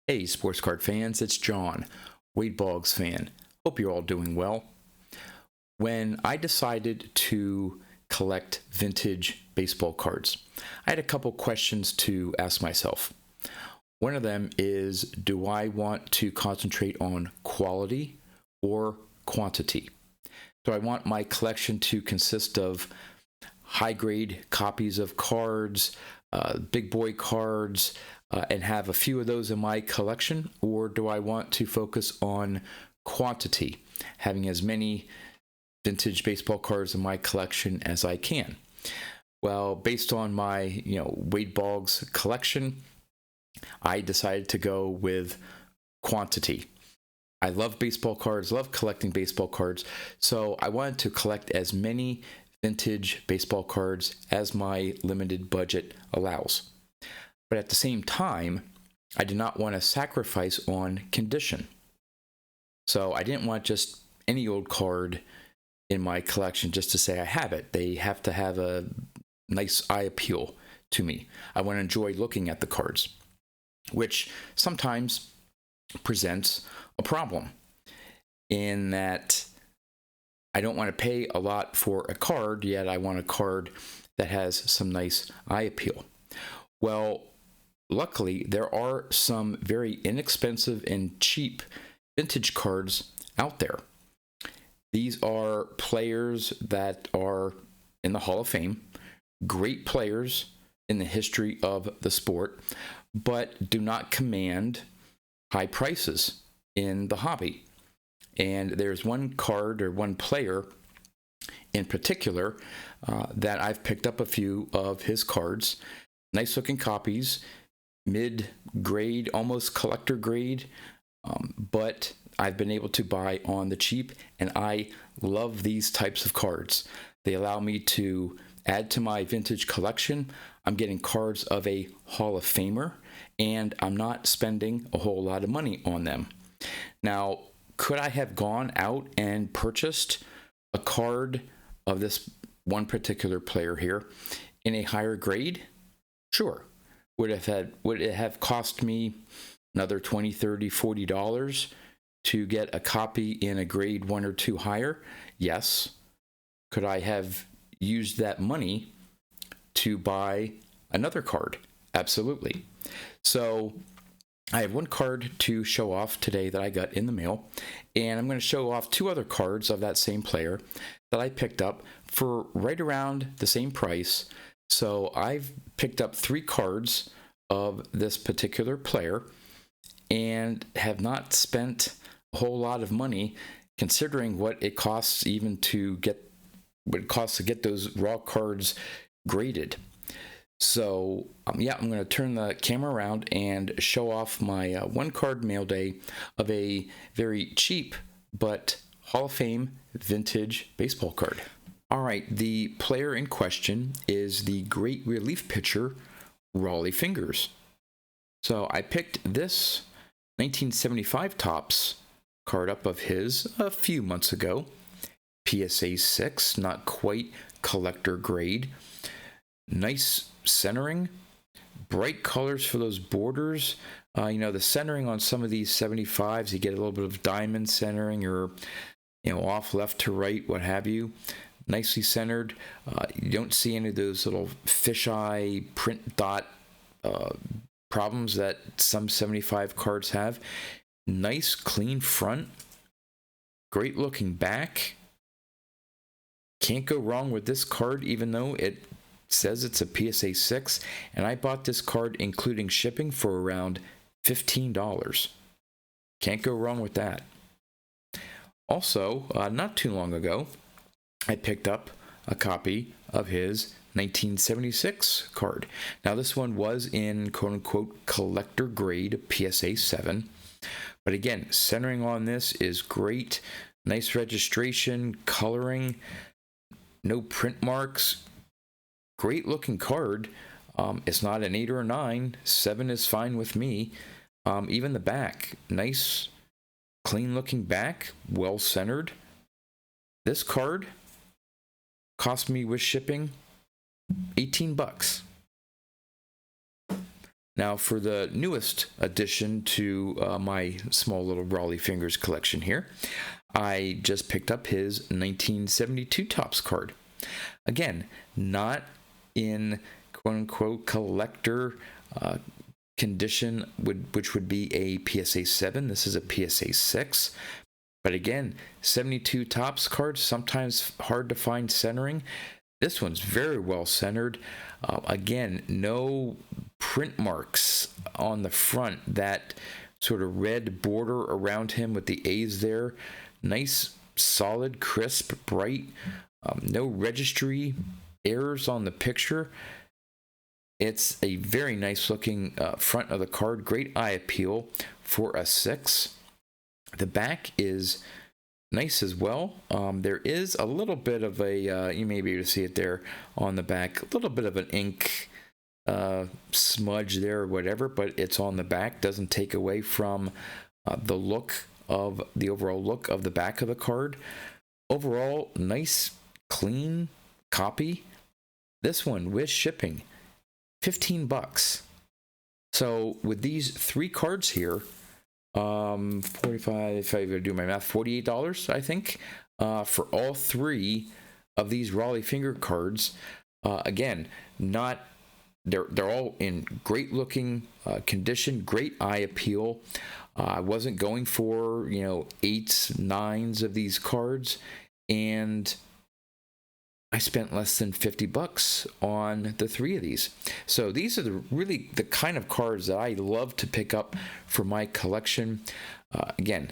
Hey, sports card fans, it's John, Boggs fan. Hope you're all doing well. When I decided to collect vintage baseball cards, I had a couple questions to ask myself. One of them is, do I want to concentrate on quality or quantity? Do I want my collection to consist of high grade copies of cards, big boy cards, and have a few of those in my collection? Or do I want to focus on quantity, having as many vintage baseball cards in my collection as I can? Well, based on my, Wade Boggs collection, I decided to go with quantity. I love baseball cards, love collecting baseball cards, so I wanted to collect as many vintage baseball cards as my limited budget allows. But at the same time, I did not want to sacrifice on condition. So I didn't want just any old card in my collection just to say I have it. They have to have a nice eye appeal to me. I want to enjoy looking at the cards, which sometimes presents a problem in that I don't want to pay a lot for a card, yet I want a card that has some nice eye appeal. Well, luckily, there are some very inexpensive and cheap vintage cards out there. These are players that are in the Hall of Fame, great players in the history of the sport, but do not command high prices in the hobby. And there's one card or one player in particular that I've picked up a few of his cards. Nice looking copies, mid-grade, almost collector grade, but I've been able to buy on the cheap, and I love these types of cards. They allow me to add to my vintage collection. I'm getting cards of a Hall of Famer, and I'm not spending a whole lot of money on them. Now, could I have gone out and purchased a card of this one particular player here in a higher grade? Sure. Would it have cost me another $20, $30, $40 to get a copy in a grade 1 or 2 higher? Yes. Could I have used that money to buy another card? Absolutely. So I have one card to show off today that I got in the mail, and I'm going to show off 2 other cards of that same player that I picked up for right around the same price. So I've picked up 3 cards of this particular player and have not spent a whole lot of money considering what it costs even to get those raw cards graded. So, I'm going to turn the camera around and show off my one card mail day of a very cheap but Hall of Fame vintage baseball card. All right, the player in question is the great relief pitcher, Raleigh Fingers. So, I picked this 1975 Topps card up of his a few months ago. PSA 6, not quite collector grade. Nice centering, bright colors for those borders. The centering on some of these 75s, you get a little bit of diamond centering or, off left to right, what have you. Nicely centered. You don't see any of those little fisheye print dot problems that some 75 cards have. Nice, clean front. Great looking back. Can't go wrong with this card, even though it says it's a PSA 6, and I bought this card including shipping for around $15. Can't go wrong with that. Also, not too long ago, I picked up a copy of his 1976 card. Now, this one was in quote-unquote collector grade PSA 7, but again, centering on this is great. Nice registration, coloring, no print marks. Great looking card. It's not an 8 or a 9. 7 is fine with me. Even the back, nice, clean looking back, well centered. This card cost me with shipping $18. Now, for the newest addition to my small little Raleigh Fingers collection here, I just picked up his 1972 Topps card. Again, not in quote-unquote collector condition, which would be a PSA 7. This is a PSA 6. But again, 72 Topps cards, sometimes hard to find centering. This one's very well centered. Again, no print marks on the front. That sort of red border around him with the A's there. Nice, solid, crisp, bright. No registry errors on the picture. It's a very nice looking front of the card. Great eye appeal for a 6. The back is nice as well. There is a little bit of a, you may be able to see it there on the back, a little bit of an ink smudge there or whatever, but it's on the back. Doesn't take away from the overall look of the back of the card. Overall, nice, clean copy. This one with shipping, $15. So with these 3 cards here, 45, if I do my math, $48, I think, for all 3 of these Raleigh Finger cards. Again, they're all in great looking condition, great eye appeal. I wasn't going for 8s, 9s of these cards, and I spent less than $50 on the 3 of these. So these are really the kind of cards that I love to pick up for my collection. Again,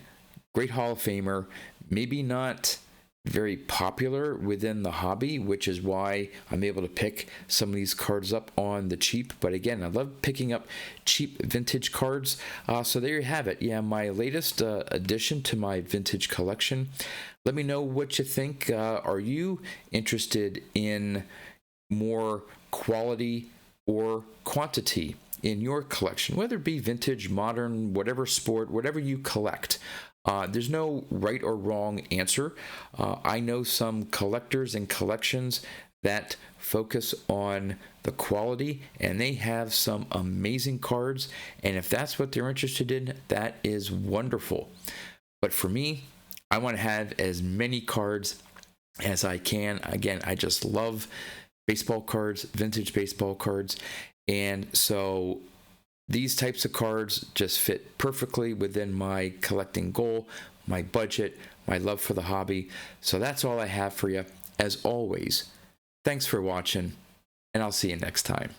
great Hall of Famer, maybe not very popular within the hobby, which is why I'm able to pick some of these cards up on the cheap. But again, I love picking up cheap vintage cards. So there you have it. Yeah, my latest addition to my vintage collection. Let me know what you think. Are you interested in more quality or quantity in your collection, whether it be vintage, modern, whatever sport, whatever you collect? There's no right or wrong answer. I know some collectors and collections that focus on the quality, and they have some amazing cards. And if that's what they're interested in, that is wonderful. But for me, I want to have as many cards as I can. Again, I just love baseball cards, vintage baseball cards. And so these types of cards just fit perfectly within my collecting goal, my budget, my love for the hobby. So that's all I have for you. As always, thanks for watching, and I'll see you next time.